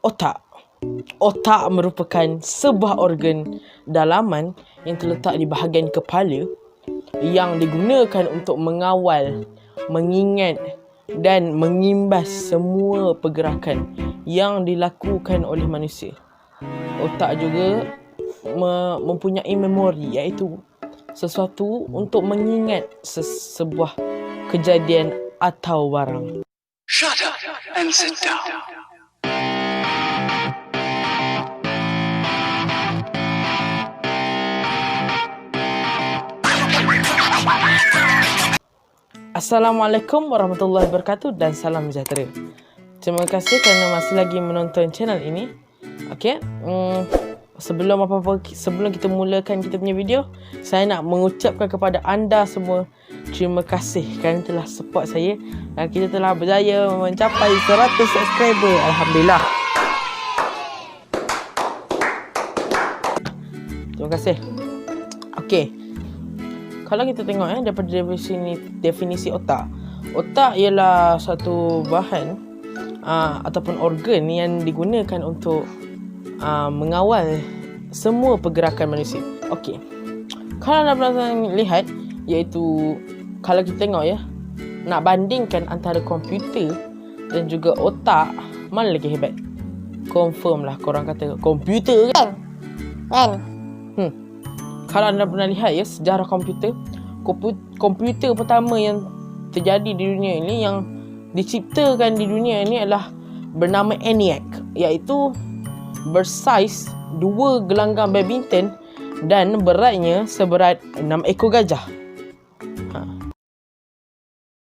Otak. Otak merupakan sebuah organ dalaman yang terletak di bahagian kepala yang digunakan untuk mengawal, mengingat dan mengimbas semua pergerakan yang dilakukan oleh manusia. Otak juga mempunyai memori, iaitu sesuatu untuk mengingat sebuah kejadian atau barang. Shut up and sit down. Assalamualaikum warahmatullahi wabarakatuh dan salam sejahtera. Terima kasih kerana masih lagi menonton channel ini. Okey, sebelum kita mulakan kita punya video, saya nak mengucapkan kepada anda semua terima kasih kerana telah support saya dan kita telah berjaya mencapai 100 subscriber. Alhamdulillah. Terima kasih. Okey. Kalau kita tengok daripada definisi otak. Otak ialah satu bahan ataupun organ yang digunakan untuk mengawal semua pergerakan manusia. Okey. Kalau anda pernah lihat, iaitu kalau kita tengok nak bandingkan antara komputer dan juga otak, mana lagi hebat? Confirm lah korang kata komputer kan? Kalau anda pernah lihat sejarah komputer pertama yang terjadi di dunia ini, yang diciptakan di dunia ini adalah bernama ENIAC, iaitu bersaiz 2 gelanggang badminton dan beratnya seberat 6 ekor gajah.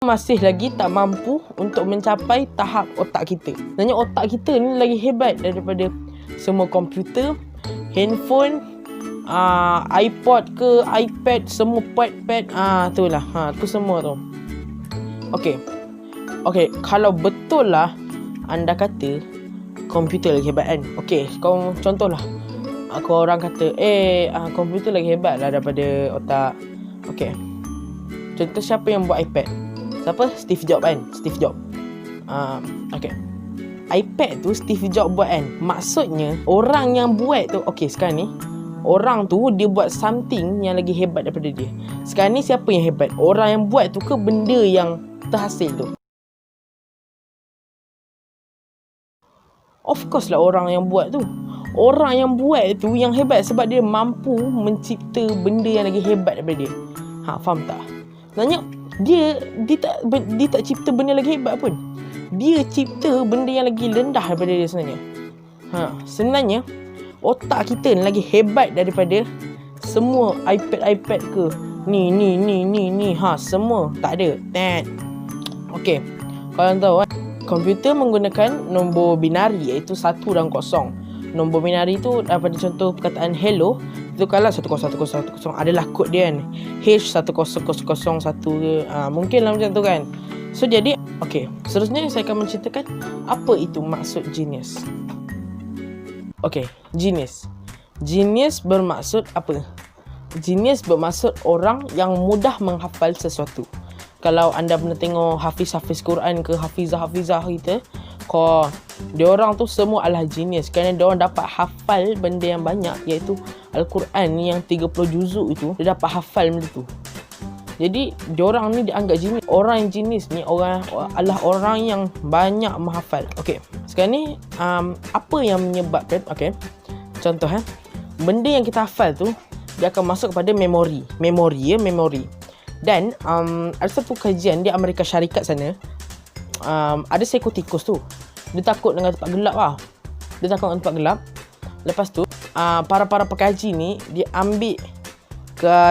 Masih lagi tak mampu untuk mencapai tahap otak kita. Sebenarnya otak kita ni lagi hebat daripada semua komputer, handphone, iPod ke iPad, semua pad, itulah, tu semua tu. Okey, kalau betul lah anda kata komputer lagi hebat kan. Okey, kau contohlah, orang kata komputer lagi hebat lah daripada otak. Okey, contoh siapa yang buat iPad? Siapa? Steve Jobs kan? Steve Jobs. Okey, iPad tu Steve Jobs buat kan. Maksudnya orang yang buat tu, okey sekarang ni orang tu dia buat something yang lagi hebat daripada dia. Sekarang ni siapa yang hebat? Orang yang buat tu ke benda yang terhasil tu? Of course lah orang yang buat tu. Orang yang buat tu yang hebat sebab dia mampu mencipta benda yang lagi hebat daripada dia. Faham tak? Sebenarnya dia tak cipta benda lagi hebat pun. Dia cipta benda yang lagi rendah daripada dia sebenarnya. Sebenarnya otak kita ni lagi hebat daripada semua iPad ke ni semua tak ada. Okey, kalau anda tahu komputer menggunakan nombor binari, iaitu 1 dan 0. Nombor binari tu daripada contoh perkataan hello, itu kalau 10110 adalah kod dia kan, H10001 ke, mungkinlah macam tu kan. So jadi okey, seterusnya saya akan menceritakan apa itu maksud genius. Okey, genius. Genius bermaksud apa? Genius bermaksud orang yang mudah menghafal sesuatu. Kalau anda pernah tengok hafiz Quran ke hafizah kita, diorang tu semua adalah genius kerana diorang dapat hafal benda yang banyak, iaitu Al-Quran yang 30 juzuk itu, dia dapat hafal benda tu. Jadi diorang ni dianggap genius. Orang yang genius ni adalah orang yang banyak menghafal. Okey, sekarang ni apa yang menyebabkan, contoh benda yang kita hafal tu dia akan masuk kepada memori. Dan ada satu kajian di Amerika Syarikat sana, ada seekor tikus tu. Dia takut dengan tempat gelap lah. Lepas tu para pekaji ni dia ambil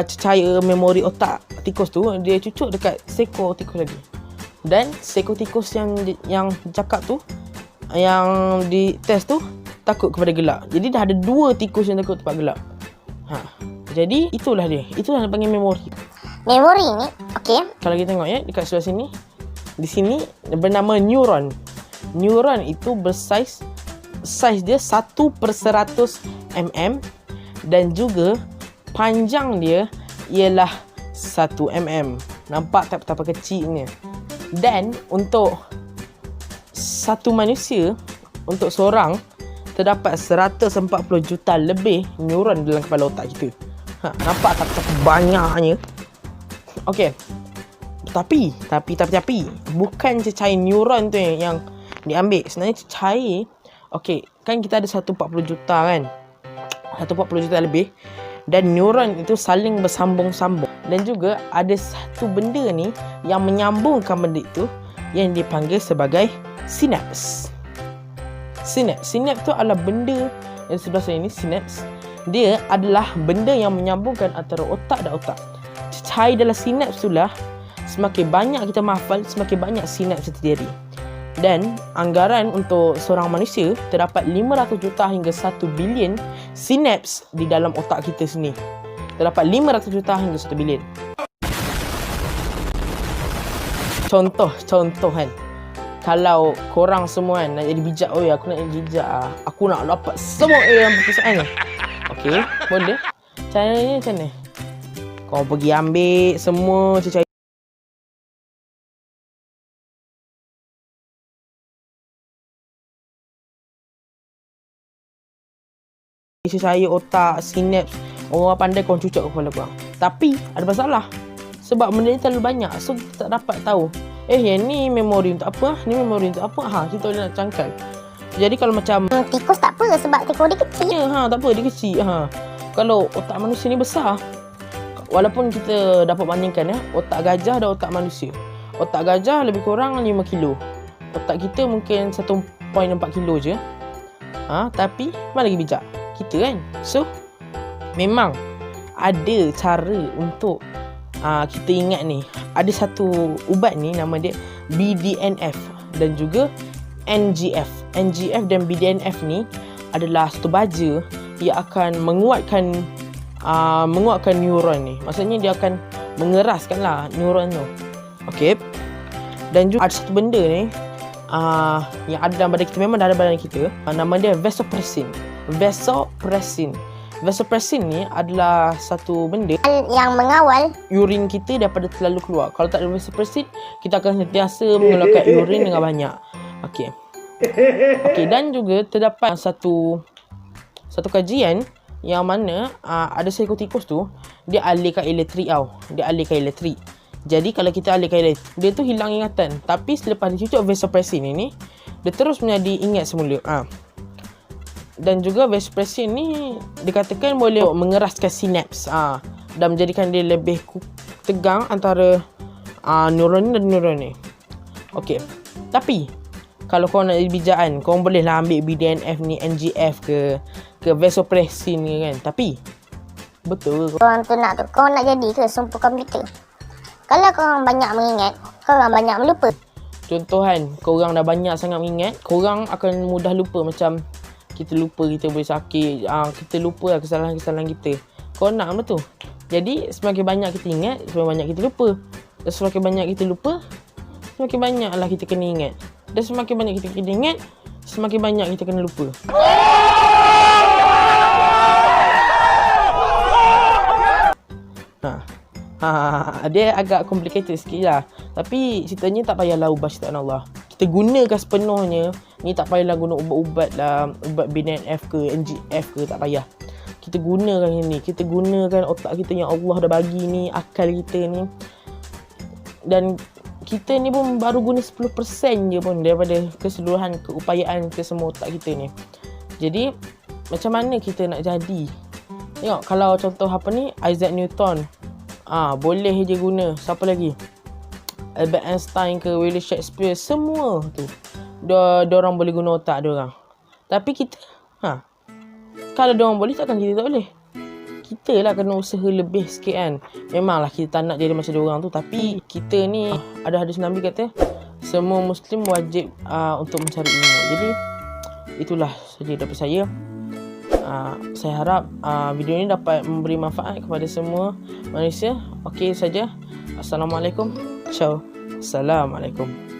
cahaya memori otak tikus tu, dia cucuk dekat seekor tikus lagi. Dan seekor tikus yang cakap tu, yang di test tu, takut kepada gelap. Jadi dah ada 2 tikus yang takut tempat gelap. Jadi itulah dia yang panggil memori. Memori ni, okey. Kalau kita tengok dekat sebelah sini, di sini bernama neuron. Neuron itu bersaiz dia 1/100 mm dan juga panjang dia ialah 1 mm. Nampak tak betapa kecilnya. Dan untuk satu manusia, untuk seorang, terdapat 140 juta lebih neuron dalam kepala otak kita. Nampak tak betapa banyaknya? Okey. Tapi bukan cecair neuron tu yang diambil. Sebenarnya cecair, okey, kan kita ada 140 juta kan? 140 juta lebih, dan neuron itu saling bersambung-sambung. Dan juga ada satu benda ni yang menyambungkan benda itu yang dipanggil sebagai sinaps. Sinaps tu adalah benda yang sebelah saya ni, sinaps. Dia adalah benda yang menyambungkan antara otak dan otak. Cecair dalam sinaps itulah, semakin banyak kita menghafal, semakin banyak sinaps terjadi. Dan anggaran untuk seorang manusia, terdapat 500 juta hingga 1 bilion sinaps di dalam otak kita sini. Terdapat 500 juta hingga 1 bilion. Contoh kan. Kalau korang semua kan nak jadi bijak, aku nak jadi bijak, aku nak dapat semua A yang perpisahan ni. Okey, boleh. Caranya macam mana? Kau pergi ambil semua cecair otak, sinaps. Orang pandai kau cucuk kepala korang. Tapi ada masalah. Sebab benda ni terlalu banyak. So kita tak dapat tahu. Yang ni memori untuk apa? Ni memori untuk apa? Kita boleh nak cangkal. Jadi kalau macam Tikus tak apa sebab tikus dia kecil. tak apa, dia kecil. Kalau otak manusia ni besar, walaupun kita dapat bandingkan otak gajah dan otak manusia. Otak gajah lebih kurang 5 kilo. Otak kita mungkin 1.4 kilo je. Tapi mana lagi bijak? Kita kan. So memang ada cara untuk kita ingat ni. Ada satu ubat ni nama dia BDNF dan juga NGF. NGF dan BDNF ni adalah satu baja yang akan menguatkan neuron ni. Maksudnya dia akan mengeraskan lah neuron tu. Okey. Dan juga ada satu benda ni yang ada dalam badan kita, memang ada dalam badan kita. Nama dia vasopressin. Vasopressin ni adalah satu benda yang mengawal urin kita daripada terlalu keluar. Kalau tak ada vasopressin, kita akan sentiasa mengeluarkan urin dengan banyak. Okey, dan juga terdapat satu kajian yang mana ada seekor tikus tu, dia alihkan elektrik tau. Jadi kalau kita alihkan elektrik, dia tu hilang ingatan. Tapi selepas dia cucuk vasopressin ni, dia terus menjadi ingat semula. Dan juga vasopressin ni dikatakan boleh mengeraskan sinaps dan menjadikan dia lebih tegang antara neuron ni dan neuron ni. Okey. Tapi kalau kau nak jadi bijakan, kau bolehlah ambil BDNF ni, NGF ke vasopressin ni kan. Tapi betul korang tu nak kau nak jadi ke sumpah komputer? Kalau korang banyak mengingat, korang banyak melupa. Contoh kan, korang dah banyak sangat mengingat, korang akan mudah lupa. Macam kita lupa kita boleh sakit, kita lupa lah kesalahan-kesalahan kita. Kau nak betul. Jadi semakin banyak kita ingat, semakin banyak kita lupa. Dan semakin banyak kita lupa, semakin banyaklah kita kena ingat. Dan semakin banyak kita kena ingat, semakin banyak kita kena lupa. Dia agak complicated sikit lah. Tapi ceritanya tak payahlah ubah ciptaan Allah. Kita gunakan sepenuhnya. Ni tak payahlah guna ubat-ubat lah, ubat BDNF ke NGF ke, tak payah. Kita gunakan ini. Kita gunakan otak kita yang Allah dah bagi ni, akal kita ni. Dan kita ni pun baru guna 10% je pun daripada keseluruhan keupayaan kita semua otak kita ni. Jadi macam mana kita nak jadi? Tengok kalau contoh apa ni, Isaac Newton, boleh je guna. Siapa lagi? Albert Einstein ke William Shakespeare, semua tu diorang boleh guna otak diorang. Tapi kita kalau diorang boleh, takkan kita tak boleh? Kita lah kena usaha lebih sikit kan. Memanglah kita tak nak jadi macam diorang tu, tapi kita ni ada hadis Nabi kata semua Muslim wajib untuk mencari ilmu. Jadi itulah saja daripada saya. Saya harap video ini dapat memberi manfaat kepada semua manusia. Okey saja. Assalamualaikum. Ciao. Assalamualaikum.